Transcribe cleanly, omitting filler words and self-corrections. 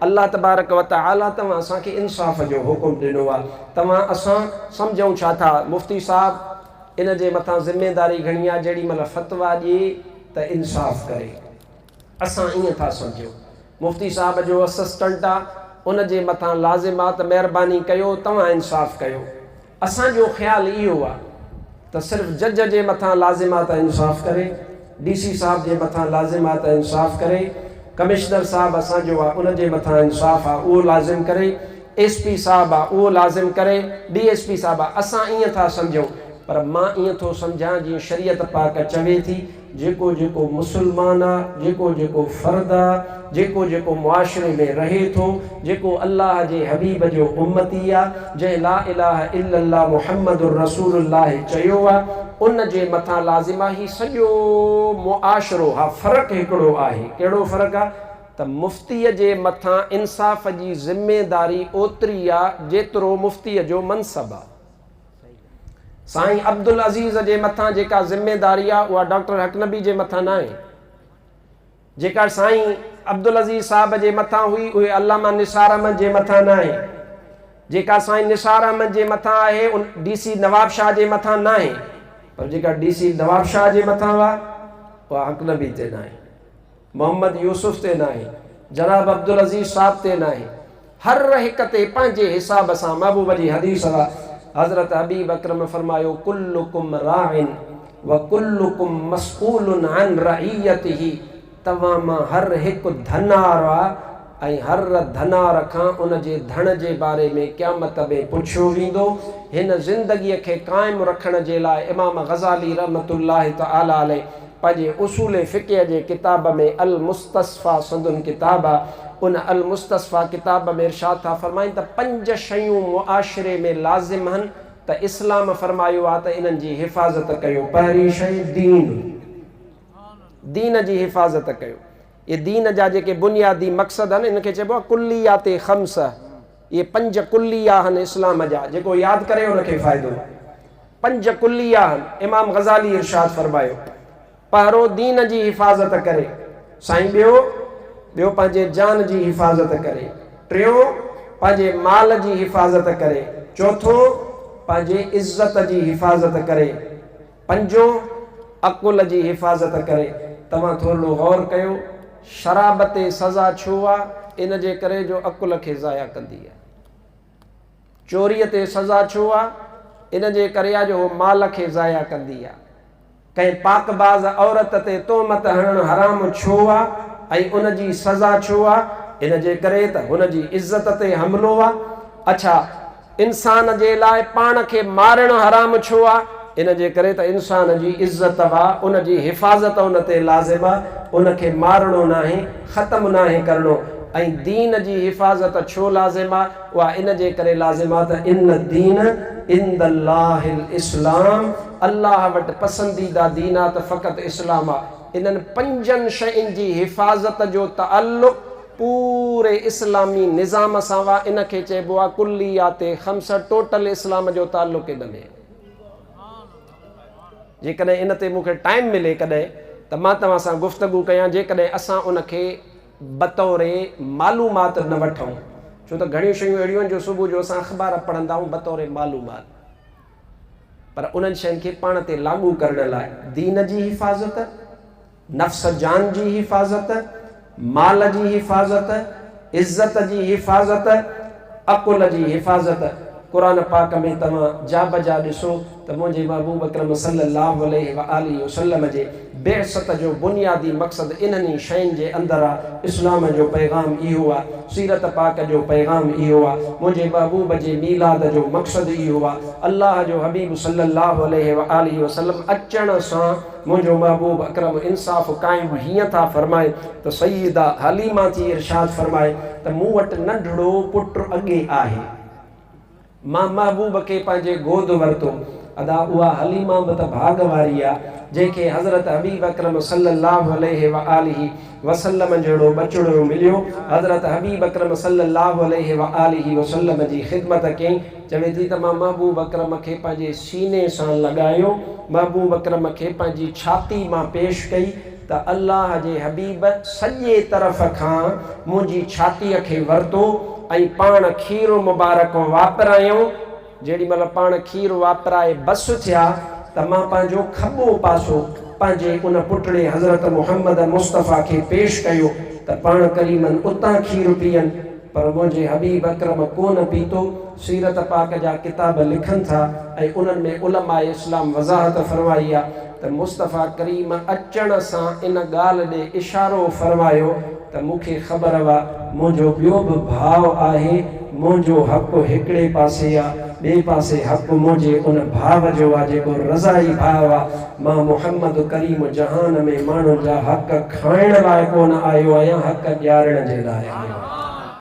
अल्लाह तबारक व तआला तव्हां असांखे इंसाफ़ जो हुकुम ॾिनो आहे। तव्हां असां सम्झूं छा था, मुफ़्ती साहब इन जे मथां ज़िमेदारी घणी आहे, जेॾी महिल फ़तवा ॾिए त इंसाफ़ करे। असां ईअं था सम्झूं मुफ़्ती साहब जो असिस्टेंट आहे, उन जे मथां लाज़िम आहे त महिरबानी कयो तव्हां इंसाफ़ कयो। असांजो ख़्यालु इहो आहे त सिर्फ़ु जज जे मथां लाज़िम आहे त इंसाफ़ करे, DC साहब जे मथां लाज़िम आहे त इंसाफ़ करे, कमिश्नर साहब असांजो आहे उन जे मथां इंसाफ़ आहे उहो लाज़िम करे, SP साहब आहे उहो लाज़िम करे, DSP साहब आहे। असां ईअं था सम्झूं, पर मां ईअं थो सम्झां जीअं शरीयत पाक चवे थी, जेको जेको मुस्लमान आहे, जेको जेको फ़र्द आहे, जेको जेको मुआशरे में रहे थो, जेको अल्लाह जे हबीब जो उम्मती आहे, जंहिं ला इलाहा इल्लल्लाह मुहम्मदुर रसूलुल्लाह चयो आहे, उन जे मथां लाज़िम आहे। ही सॼो मुआशरो, हा फ़र्क़ु हिकिड़ो आहे। कहिड़ो फ़र्क़ु आहे त मुफ़्तीअ जे मथां इंसाफ़ जी ज़िमेदारी ओतिरी आहे जेतिरो मुफ़्तीअ जो मनसब आहे। साईं अब्दुल अज़ीज़ जे मथां जेका ज़िमेदारी आहे उहा डॉक्टर हकनबी जे मथां न आहे। जेका साईं अब्दुल अज़ीज़ साहब जे मथां हुई उहे अल्लामा निसार अहमद जे मथां न आहे। जेका साईं निसार अहमद जे मथां आहे उन DC नवाब शाह जे मथां न आहे। पर जेका DC नवाब शाह जे मथां हुआ उहा हकनबी ते न आहे, मोहम्मद यूसुफ ते न आहे, जनाब अब्दुल अज़ीज़ साहब ते न आहे। हर हिक ते पंहिंजे हिसाब सां महबूब जी हदीस आहे। हज़रत हबीब अकरम फरमायो, कुल्लुकुम राइन व कुल्लुकुम मस्ऊलुन अन रइयतिही। तव्हां मां हर हिकु धनार आहे ऐं हर धनार खां उन जे धन जे बारे में क़यामत में पुछियो वेंदो। हिन ज़िंदगीअ खे क़ाइमु रखण जे लाइ इमाम ग़ज़ाली रहमतुल्लाह तआला अलैह पंहिंजे उसूल फ़िक़ह जे किताब में अल मुस्तस्फ़ा संदुन किताब आहे, उन अल मुस्तस्फ़ा किताब में इरशाद था फरमाइनि त 5 शयूं मुआशरे में लाज़िम आहिनि त इस्लाम फरमायो आहे त इन्हनि जी हिफ़ाज़त कयो। पहिरीं शइ दीन जी हिफ़ाज़त कयो। ये दीन जा जेके बुनियादी मक़सद आहिनि इनखे चइबो आहे कुल्लियात ख़म्स। ये 5 कुल्लिया आहिनि इस्लाम जा, जेको यादि करे उनखे फ़ाइदो। 5 कुल्लिया आहिनि। इमाम ग़ज़ाली इरशाद फरमायो, पहिरों दीन जी हिफ़ाज़त करे, साईं ॿियो पंहिंजे जान जी हिफ़ाज़त करे, टियों पंहिंजे माल जी हिफ़ाज़त करे, चौथों पंहिंजे इज़्ज़त जी हिफ़ाज़त करे, पंजों अकुल जी हिफ़ाज़त करे। तव्हां थोरो गौर कयो, शराब ते सज़ा छो आहे? इन जे करे जो अकुल खे ज़ाया कंदी आहे। चोरीअ ते सज़ा छो आहे? इन जे करे आहे जो माल खे ज़ाया कंदी आहे। कंहिं पाकबाज़ औरत ते तोहमत हणणु हराम छो आहे ऐं उन जी सज़ा छो आहे? इन जे करे त हुन जी इज़्ज़त ते हमिलो आहे। अच्छा, इंसान जे लाइ पाण खे मारणु हराम छो आहे? इन जे करे त इंसान जी इज़्ज़त आहे, उन जी हिफ़ाज़त उन ते लाज़िम आहे। उन खे मारणो न आहे, ख़तमु न आहे करिणो। ऐं दीन जी हिफ़ाज़त छो लाज़िम आहे? उहा इन जे करे लाज़िम आहे त इन दीन इंदल्लाहिल इस्लाम, अल्लाह वटि पसंदीदा दीन आहे त फ़क़ति इस्लाम आहे। इन्हनि 5 शयुनि जी हिफ़ाज़त जो ताल्लुक़ पूरे इस्लामी निज़ाम सां हुआ। इन खे चइबो आहे कुल्लियात ख़म्स। टोटल इस्लाम जो ताल्लुक़ इन में। जेकॾहिं इन ते मूंखे टाइम मिले कॾहिं त मां तव्हां सां गुफ़्तगू कयां, जेकॾहिं असां उन खे बतौर मालूमात न वठूं। छो त घणियूं शयूं अहिड़ियूं आहिनि जो सुबुह जो असां अख़बार पढ़ंदा आहियूं बतौर मालूमात, पर उन्हनि शयुनि खे पाण ते लागू करण लाइ दीन जी हिफ़ाज़त, नफ़्स जान जी हिफ़ाज़त, माल जी हिफ़ाज़त, इज़्ज़त जी हिफ़ाज़त, अकुल जी हिफ़ाज़त। क़ुरान पाक में तव्हां जा बजा ॾिसो त मुंहिंजे महबूब अकरम सल्लल्लाहु अलैहि व आलिहि वसल्लम जे बेअसत जो बुनियादी मक़सदु इन्हनि शयुनि जे अंदरि आहे। इस्लाम जो पैगाम इहो आहे, सीरत पाक जो पैगाम इहो आहे, मुंहिंजे महबूब जे मीलाद जो मक़सदु इहो आहे। अल्लाह जो हबीब सल्लल्लाहु अलैहि व आलिहि वसल्लम अचण सां मुंहिंजो महबूब अकरम इंसाफ़ क़ाइमु हीअं था फरमाए त सईदा हलीमा थी इरशाद फरमाए त मूं वटि नंढड़ो पुटु अॻे आहे, मां महबूब खे पंहिंजे गोद वरितो। अदा उहा हलीमा बि त भाग वारी आहे जंहिंखे हज़रत हबीब अकरम सल्लल्लाहु अलैहि व आलिहि वसल्लम जहिड़ो बचड़ो मिलियो। हज़रत हबीब अकरम सल्लल्लाहु अलैहि व आलिहि वसल्लम जी ख़िदमत कई। चवे थी त मां महबूब अकरम खे पंहिंजे सीने सां लॻायो, महबूब अकरम खे पंहिंजी छाती मां पेश कई त अल्लाह जे हबीब सॼे तरफ़ खां मुंहिंजी छातीअ खे वरितो ऐं पाण खीर मुबारक वापरायूं। जेॾी महिल पाण खीर वापराए बस थिया त मां पंहिंजो खॿो पासो पंहिंजे उन पुटड़े हज़रत मुहम्मद मुस्तफ़ा खे पेश कयो त पाण करीमन उतां खीर पीअनि, पर मुंहिंजे हबीब अकरम कोन पीतो। सीरत पाक जा किताब लिखनि था ऐं उन्हनि में उलमाए इस्लाम वज़ाहत फरमाई आहे त मुस्तफ़ा करीम अचण सां इन ॻाल्हि ॾे इशारो फरमायो त मूंखे ख़बर आहे मुंहिंजो ॿियो बि भाउ आहे, मुंहिंजो हक़ु हिकिड़े पासे आहे, ॿिए पासे हक़ु मुंहिंजे उन भाउ जो आहे जेको रज़ाई भाउ आहे। मां मुहम्मद करीम जहान में माण्हुनि जा हक़ खाइण लाइ कोन आयो आहियां, हक़ ॾियारण जे लाइ आहियां।